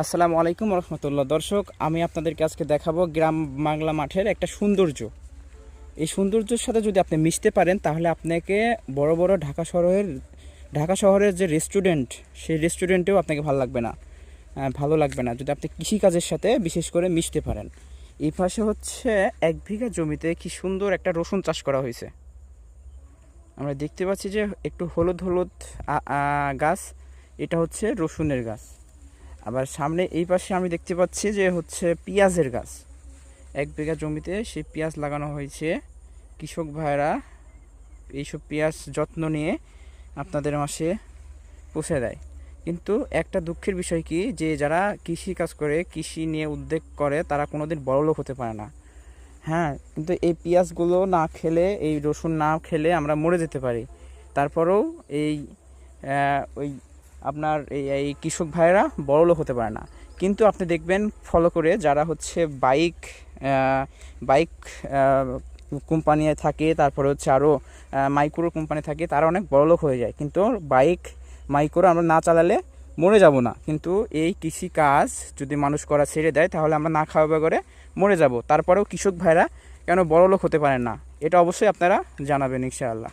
আসসালামু আলাইকুম রহমতুল্লাহ। দর্শক, আমি আপনাদেরকে আজকে দেখাবো গ্রাম বাংলা মাঠের একটা সৌন্দর্য। এই সৌন্দর্যের সাথে যদি আপনি মিশতে পারেন তাহলে আপনাকে বড় বড় ঢাকা শহরের যে রেস্টুরেন্ট, সেই রেস্টুরেন্টেও আপনাকে ভালো লাগবে না যদি আপনি কৃষিকাজের সাথে বিশেষ করে মিশতে পারেন। এই পাশে হচ্ছে 1 বিঘা জমিতে কি সুন্দর একটা রসুন চাষ করা হয়েছে। আমরা দেখতে পাচ্ছি যে একটু হলুদ হলুদ গাছ, এটা হচ্ছে রসুনের গাছ। আবার সামনে এই পাশে আমি দেখতে পাচ্ছি যে হচ্ছে পেঁয়াজের গাছ। 1 বিঘা জমিতে সেই পেঁয়াজ লাগানো হয়েছে। কৃষক ভাইরা এইসব পেঁয়াজ যত্ন নিয়ে আপনাদের মাসে পৌঁছে দেয়। কিন্তু একটা দুঃখের বিষয় কি, যে যারা কৃষি কাজ করে, কৃষি নিয়ে উদ্যোগ করে, তারা কোনোদিন বড়লোক হতে পারে না। হ্যাঁ, কিন্তু এই পেঁয়াজগুলো না খেলে, এই রসুন না খেলে আমরা মরে যেতে পারি। তারপরেও এই ওই আপনার এই কৃষক ভাইয়েরা বড়লোক হতে পারে না। কিন্তু আপনি দেখবেন ফলো করে, যারা হচ্ছে বাইক কোম্পানি থাকে, তারপরে হচ্ছে আরও মাইক্রো কোম্পানি থাকে, তারা অনেক বড়লোক হয়ে যায়। কিন্তু মাইক্রো আমরা না চালালে মরে যাব না। কিন্তু এই কৃষি কাজ যদি মানুষ করা ছেড়ে দেয় তাহলে আমরা না খাওয়া করে মরে যাব। তারপরেও কৃষক ভাইরা কেন বড়লোক হতে পারেন না, এটা অবশ্যই আপনারা জানাবেন ইনশাআল্লাহ।